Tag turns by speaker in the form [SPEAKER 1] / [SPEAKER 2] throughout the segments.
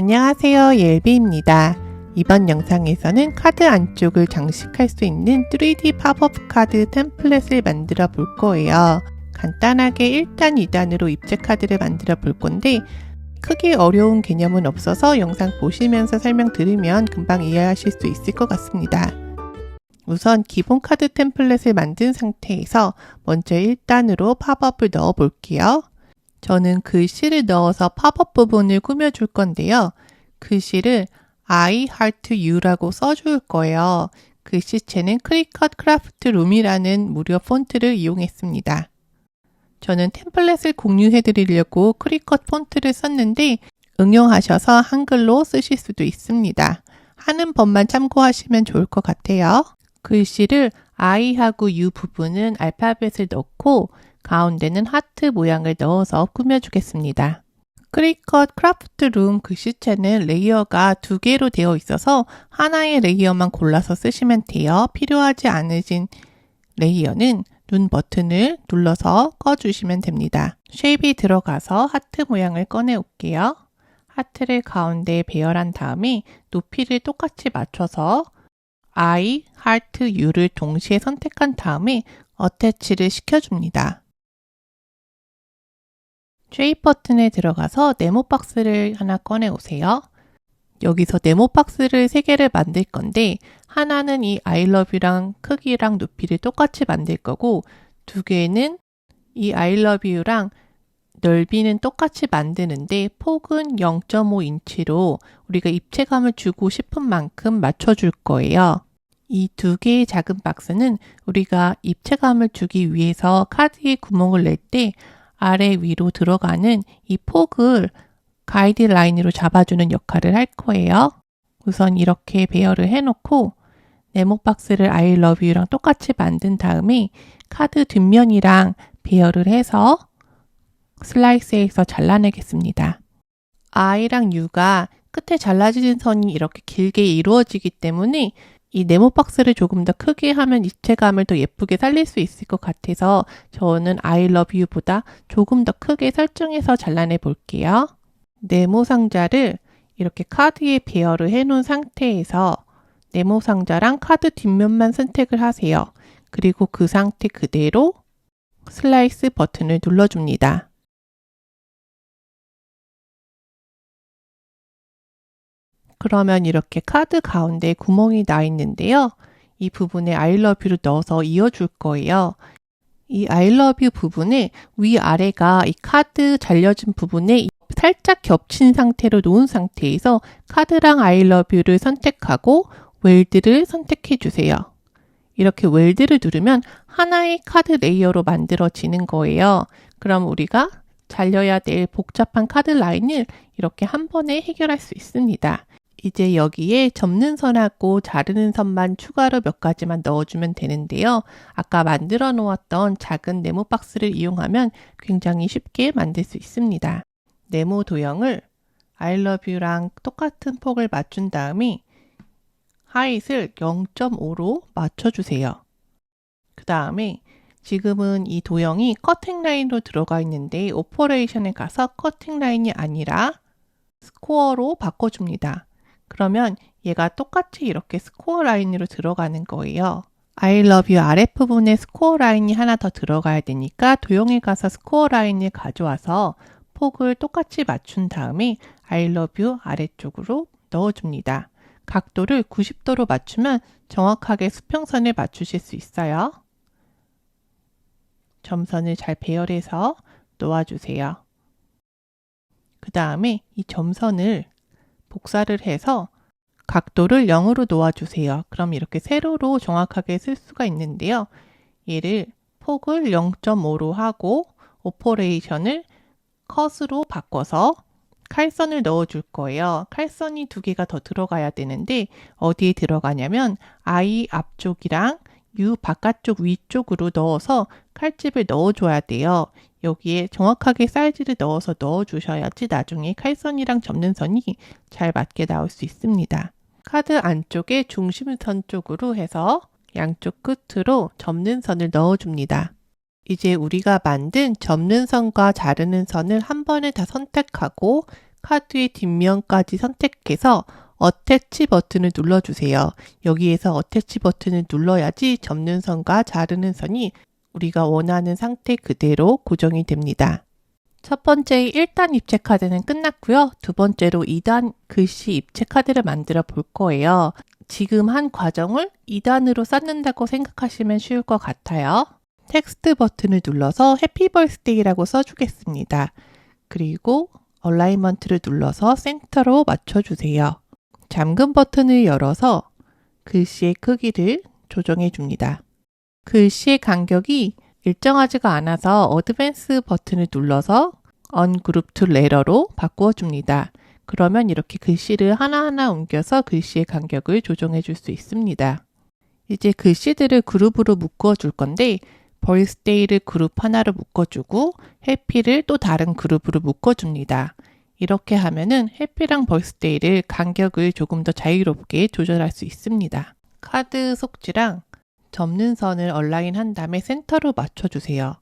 [SPEAKER 1] 안녕하세요, 옐비입니다. 이번 영상에서는 카드 안쪽을 장식할 수 있는 3D 팝업 카드 템플릿을 만들어 볼 거예요. 간단하게 1단, 2단으로 입체 카드를 만들어 볼 건데 크게 어려운 개념은 없어서 영상 보시면서 설명 들으면 금방 이해하실 수 있을 것 같습니다. 우선 기본 카드 템플릿을 만든 상태에서 먼저 1단으로 팝업을 넣어 볼게요. 저는 글씨를 넣어서 팝업 부분을 꾸며줄 건데요. 글씨를 I Heart You라고 써줄 거예요. 글씨체는 크리컷 크래프트 룸이라는 무료 폰트를 이용했습니다. 저는 템플릿을 공유해 드리려고 크리컷 폰트를 썼는데 응용하셔서 한글로 쓰실 수도 있습니다. 하는 법만 참고하시면 좋을 것 같아요. 글씨를 I하고 U 부분은 알파벳을 넣고 가운데는 하트 모양을 넣어서 꾸며주겠습니다. 크리컷 크래프트 룸 글씨체는 레이어가 2개로 되어 있어서 하나의 레이어만 골라서 쓰시면 돼요. 필요하지 않으신 레이어는 눈 버튼을 눌러서 꺼주시면 됩니다. 쉐입이 들어가서 하트 모양을 꺼내 올게요. 하트를 가운데에 배열한 다음에 높이를 똑같이 맞춰서 I, Heart, U를 동시에 선택한 다음에 어태치를 시켜줍니다. 쉐입 버튼에 들어가서 네모 박스를 하나 꺼내 오세요. 여기서 네모 박스를 3개를 만들 건데 하나는 이 I love you랑 크기랑 높이를 똑같이 만들 거고 2개는 이 I love you랑 넓이는 똑같이 만드는데 폭은 0.5인치로 우리가 입체감을 주고 싶은 만큼 맞춰줄 거예요. 이 2개의 작은 박스는 우리가 입체감을 주기 위해서 카드에 구멍을 낼 때 아래 위로 들어가는 이 폭을 가이드라인으로 잡아주는 역할을 할 거예요. 우선 이렇게 배열을 해놓고 네모 박스를 I love you랑 똑같이 만든 다음에 카드 뒷면이랑 배열을 해서 슬라이스해서 잘라내겠습니다. I랑 U가 끝에 잘라진 선이 이렇게 길게 이루어지기 때문에 이 네모 박스를 조금 더 크게 하면 입체감을 더 예쁘게 살릴 수 있을 것 같아서 저는 I love you보다 조금 더 크게 설정해서 잘라내 볼게요. 네모 상자를 이렇게 카드에 배열을 해 놓은 상태에서 네모 상자랑 카드 뒷면만 선택을 하세요. 그리고 그 상태 그대로 슬라이스 버튼을 눌러줍니다. 그러면 이렇게 카드 가운데 구멍이 나 있는데요. 이 부분에 I love you를 넣어서 이어줄 거예요. 이 I love you 부분에 위아래가 이 카드 잘려진 부분에 살짝 겹친 상태로 놓은 상태에서 카드랑 I love you를 선택하고 웰드를 선택해 주세요. 이렇게 웰드를 누르면 하나의 카드 레이어로 만들어지는 거예요. 그럼 우리가 잘려야 될 복잡한 카드 라인을 이렇게 한 번에 해결할 수 있습니다. 이제 여기에 접는 선하고 자르는 선만 추가로 몇 가지만 넣어주면 되는데요. 아까 만들어 놓았던 작은 네모 박스를 이용하면 굉장히 쉽게 만들 수 있습니다. 네모 도형을 I love you랑 똑같은 폭을 맞춘 다음에 하잇을 0.5로 맞춰주세요. 그 다음에 지금은 이 도형이 커팅 라인으로 들어가 있는데 오퍼레이션에 가서 커팅 라인이 아니라 스코어로 바꿔줍니다. 그러면 얘가 똑같이 이렇게 스코어 라인으로 들어가는 거예요. I love you 아랫부분에 스코어 라인이 하나 더 들어가야 되니까 도형에 가서 스코어 라인을 가져와서 폭을 똑같이 맞춘 다음에 I love you 아래쪽으로 넣어줍니다. 각도를 90도로 맞추면 정확하게 수평선을 맞추실 수 있어요. 점선을 잘 배열해서 놓아주세요. 그 다음에 이 점선을 복사를 해서 각도를 0으로 놓아주세요. 그럼 이렇게 세로로 정확하게 쓸 수가 있는데요. 얘를 폭을 0.5로 하고 오퍼레이션을 컷으로 바꿔서 칼선을 넣어줄 거예요. 칼선이 2개가 더 들어가야 되는데 어디에 들어가냐면 I 앞쪽이랑 U 바깥쪽 위쪽으로 넣어서 칼집을 넣어줘야 돼요. 여기에 정확하게 사이즈를 넣어서 넣어주셔야지 나중에 칼선이랑 접는 선이 잘 맞게 나올 수 있습니다. 카드 안쪽에 중심선 쪽으로 해서 양쪽 끝으로 접는 선을 넣어줍니다. 이제 우리가 만든 접는 선과 자르는 선을 한 번에 다 선택하고 카드의 뒷면까지 선택해서 어태치 버튼을 눌러주세요. 여기에서 어태치 버튼을 눌러야지 접는 선과 자르는 선이 우리가 원하는 상태 그대로 고정이 됩니다. 첫 번째 1단 입체 카드는 끝났고요. 두 번째로 2단 글씨 입체 카드를 만들어 볼 거예요. 지금 한 과정을 2단으로 쌓는다고 생각하시면 쉬울 것 같아요. 텍스트 버튼을 눌러서 해피 벌스데이라고 써주겠습니다. 그리고 얼라이먼트를 눌러서 센터로 맞춰주세요. 잠금 버튼을 열어서 글씨의 크기를 조정해 줍니다. 글씨의 간격이 일정하지가 않아서 어드밴스 버튼을 눌러서 언그룹 투 레터로 바꾸어 줍니다. 그러면 이렇게 글씨를 하나하나 옮겨서 글씨의 간격을 조정해 줄 수 있습니다. 이제 글씨들을 그룹으로 묶어 줄 건데 벌스데이를 그룹 하나로 묶어주고 해피를 또 다른 그룹으로 묶어줍니다. 이렇게 하면은 해피랑 벌스데이를 간격을 조금 더 자유롭게 조절할 수 있습니다. 카드 속지랑 접는 선을 얼라인 한 다음에 센터로 맞춰주세요.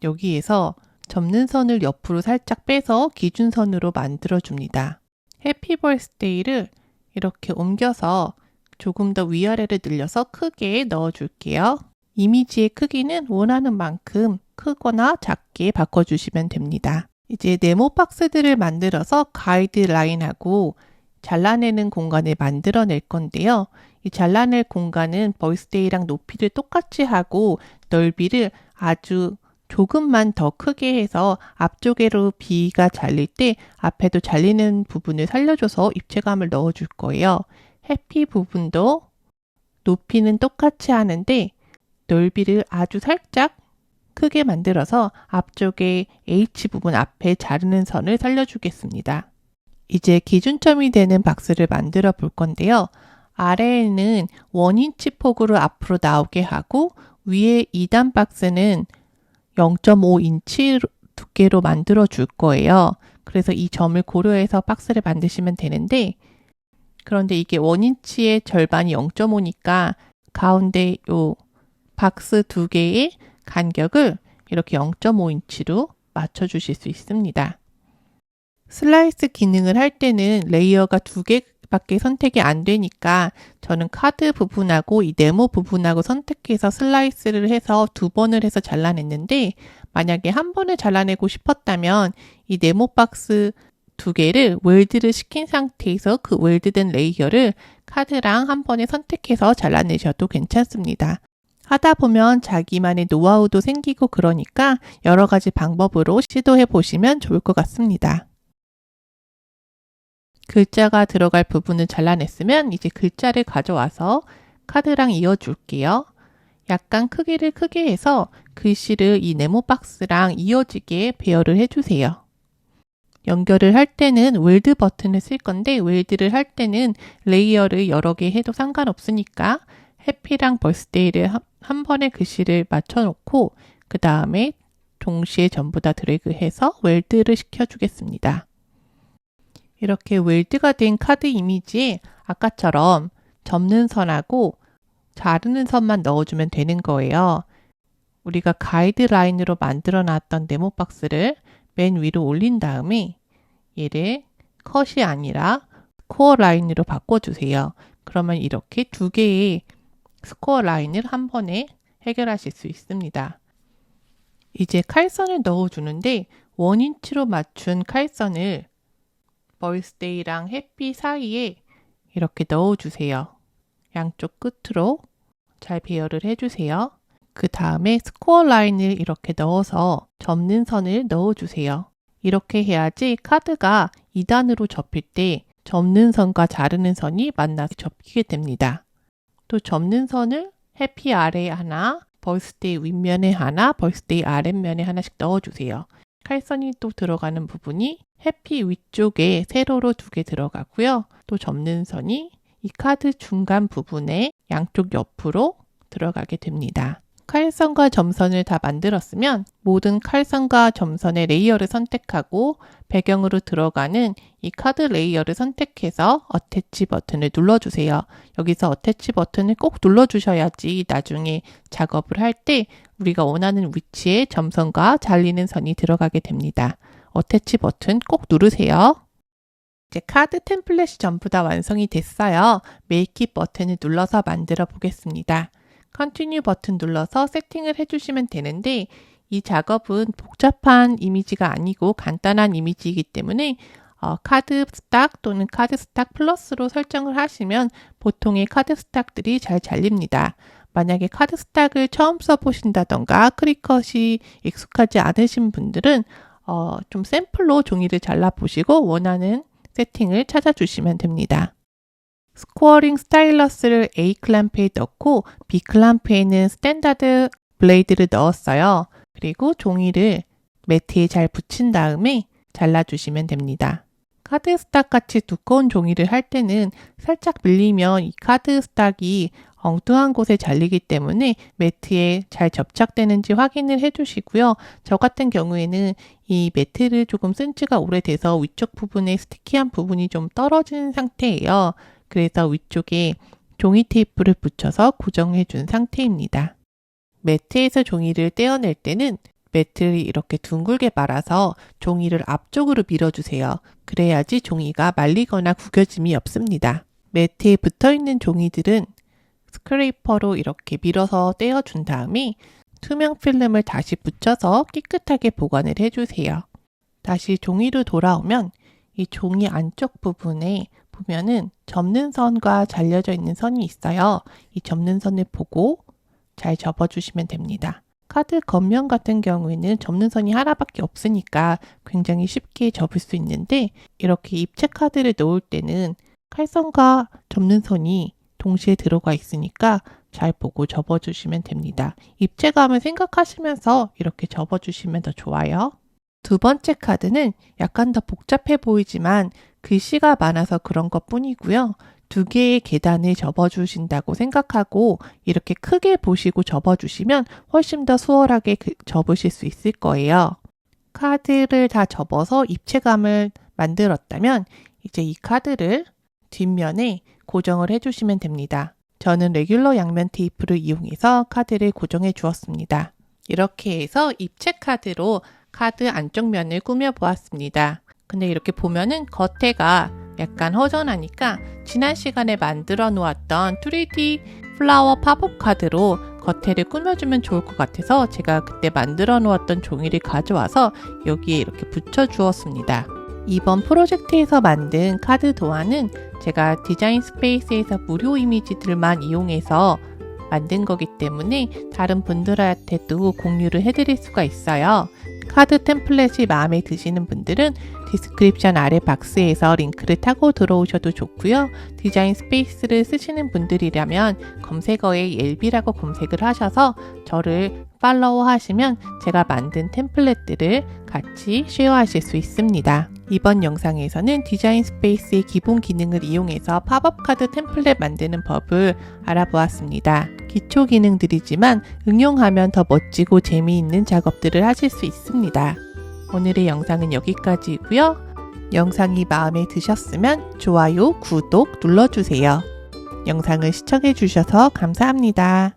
[SPEAKER 1] 여기에서 접는 선을 옆으로 살짝 빼서 기준선으로 만들어줍니다. 해피 벌스데이를 이렇게 옮겨서 조금 더 위아래를 늘려서 크게 넣어줄게요. 이미지의 크기는 원하는 만큼 크거나 작게 바꿔주시면 됩니다. 이제 네모 박스들을 만들어서 가이드라인하고 잘라내는 공간을 만들어낼 건데요. 이 잘라낼 공간은 벌스데이랑 높이를 똑같이 하고 넓이를 아주 조금만 더 크게 해서 앞쪽으로 B가 잘릴 때 앞에도 잘리는 부분을 살려줘서 입체감을 넣어줄 거예요. 해피 부분도 높이는 똑같이 하는데 넓이를 아주 살짝 크게 만들어서 앞쪽에 H 부분 앞에 자르는 선을 살려주겠습니다. 이제 기준점이 되는 박스를 만들어 볼 건데요. 아래에는 1인치 폭으로 앞으로 나오게 하고 위에 2단 박스는 0.5인치 두께로 만들어 줄 거예요. 그래서 이 점을 고려해서 박스를 만드시면 되는데 그런데 이게 1인치의 절반이 0.5니까 가운데 요 박스 두 개의 간격을 이렇게 0.5인치로 맞춰주실 수 있습니다. 슬라이스 기능을 할 때는 레이어가 두 개밖에 선택이 안 되니까 저는 카드 부분하고 이 네모 부분하고 선택해서 슬라이스를 해서 두 번을 해서 잘라냈는데 만약에 한 번에 잘라내고 싶었다면 이 네모 박스 두 개를 웰드를 시킨 상태에서 그 웰드된 레이어를 카드랑 한 번에 선택해서 잘라내셔도 괜찮습니다. 하다 보면 자기만의 노하우도 생기고 그러니까 여러 가지 방법으로 시도해 보시면 좋을 것 같습니다. 글자가 들어갈 부분을 잘라냈으면 이제 글자를 가져와서 카드랑 이어줄게요. 약간 크기를 크게 해서 글씨를 이 네모 박스랑 이어지게 배열을 해주세요. 연결을 할 때는 웰드 버튼을 쓸 건데 웰드를 할 때는 레이어를 여러 개 해도 상관없으니까 해피랑 벌스데이를 한 번에 글씨를 맞춰놓고 그 다음에 동시에 전부 다 드래그해서 웰드를 시켜주겠습니다. 이렇게 웰드가 된 카드 이미지에 아까처럼 접는 선하고 자르는 선만 넣어주면 되는 거예요. 우리가 가이드라인으로 만들어 놨던 네모 박스를 맨 위로 올린 다음에 얘를 컷이 아니라 스코어 라인으로 바꿔주세요. 그러면 이렇게 두 개의 스코어 라인을 한 번에 해결하실 수 있습니다. 이제 칼선을 넣어주는데 1인치로 맞춘 칼선을 벌스데이랑 해피 사이에 이렇게 넣어주세요. 양쪽 끝으로 잘 배열을 해주세요. 그 다음에 스코어 라인을 이렇게 넣어서 접는 선을 넣어주세요. 이렇게 해야지 카드가 2단으로 접힐 때 접는 선과 자르는 선이 만나서 접히게 됩니다. 또 접는 선을 해피 아래에 하나, 벌스데이 윗면에 하나, 벌스데이 아랫면에 하나씩 넣어주세요. 칼선이 또 들어가는 부분이 해피 위쪽에 세로로 2개 들어가고요. 또 접는 선이 이 카드 중간 부분에 양쪽 옆으로 들어가게 됩니다. 칼선과 점선을 다 만들었으면 모든 칼선과 점선의 레이어를 선택하고 배경으로 들어가는 이 카드 레이어를 선택해서 어태치 버튼을 눌러주세요. 여기서 어태치 버튼을 꼭 눌러주셔야지 나중에 작업을 할 때 우리가 원하는 위치에 점선과 잘리는 선이 들어가게 됩니다. 어태치 버튼 꼭 누르세요. 이제 카드 템플릿이 전부 다 완성이 됐어요. Make It 버튼을 눌러서 만들어 보겠습니다. Continue 버튼 눌러서 세팅을 해주시면 되는데 이 작업은 복잡한 이미지가 아니고 간단한 이미지이기 때문에 카드 스탁 또는 카드 스탁 플러스로 설정을 하시면 보통의 카드 스탁들이 잘 잘립니다. 만약에 카드 스탁을 처음 써보신다던가 크리컷이 익숙하지 않으신 분들은 좀 샘플로 종이를 잘라보시고 원하는 세팅을 찾아주시면 됩니다. 스코어링 스타일러스를 A 클램프에 넣고 B 클램프에는 스탠다드 블레이드를 넣었어요. 그리고 종이를 매트에 잘 붙인 다음에 잘라주시면 됩니다. 카드 스탁 같이 두꺼운 종이를 할 때는 살짝 밀리면 이 카드 스탁이 엉뚱한 곳에 잘리기 때문에 매트에 잘 접착되는지 확인을 해주시고요. 저 같은 경우에는 이 매트를 조금 쓴 지가 오래돼서 위쪽 부분에 스티키한 부분이 좀 떨어진 상태예요. 그래서 위쪽에 종이 테이프를 붙여서 고정해 준 상태입니다. 매트에서 종이를 떼어낼 때는 매트를 이렇게 둥글게 말아서 종이를 앞쪽으로 밀어주세요. 그래야지 종이가 말리거나 구겨짐이 없습니다. 매트에 붙어있는 종이들은 스크레이퍼로 이렇게 밀어서 떼어준 다음에 투명 필름을 다시 붙여서 깨끗하게 보관을 해주세요. 다시 종이로 돌아오면 이 종이 안쪽 부분에 보면은 접는 선과 잘려져 있는 선이 있어요. 이 접는 선을 보고 잘 접어주시면 됩니다. 카드 겉면 같은 경우에는 접는 선이 하나밖에 없으니까 굉장히 쉽게 접을 수 있는데 이렇게 입체 카드를 놓을 때는 칼선과 접는 선이 동시에 들어가 있으니까 잘 보고 접어주시면 됩니다. 입체감을 생각하시면서 이렇게 접어주시면 더 좋아요. 두 번째 카드는 약간 더 복잡해 보이지만 글씨가 많아서 그런 것 뿐이고요. 두 개의 계단을 접어주신다고 생각하고 이렇게 크게 보시고 접어주시면 훨씬 더 수월하게 접으실 수 있을 거예요. 카드를 다 접어서 입체감을 만들었다면 이제 이 카드를 뒷면에 고정을 해주시면 됩니다. 저는 레귤러 양면 테이프를 이용해서 카드를 고정해 주었습니다. 이렇게 해서 입체 카드로 카드 안쪽 면을 꾸며 보았습니다. 근데 이렇게 보면은 겉에가 약간 허전하니까 지난 시간에 만들어 놓았던 3D 플라워 팝업 카드로 겉에를 꾸며주면 좋을 것 같아서 제가 그때 만들어 놓았던 종이를 가져와서 여기에 이렇게 붙여 주었습니다. 이번 프로젝트에서 만든 카드 도안은 제가 디자인 스페이스에서 무료 이미지들만 이용해서 만든 거기 때문에 다른 분들한테도 공유를 해드릴 수가 있어요. 카드 템플릿이 마음에 드시는 분들은 디스크립션 아래 박스에서 링크를 타고 들어오셔도 좋고요. 디자인 스페이스를 쓰시는 분들이라면 검색어에 옐비라고 검색을 하셔서 저를 팔로우 하시면 제가 만든 템플릿들을 같이 쉐어하실 수 있습니다. 이번 영상에서는 디자인 스페이스의 기본 기능을 이용해서 팝업 카드 템플릿 만드는 법을 알아보았습니다. 기초 기능들이지만 응용하면 더 멋지고 재미있는 작업들을 하실 수 있습니다. 오늘의 영상은 여기까지이고요. 영상이 마음에 드셨으면 좋아요, 구독 눌러주세요. 영상을 시청해 주셔서 감사합니다.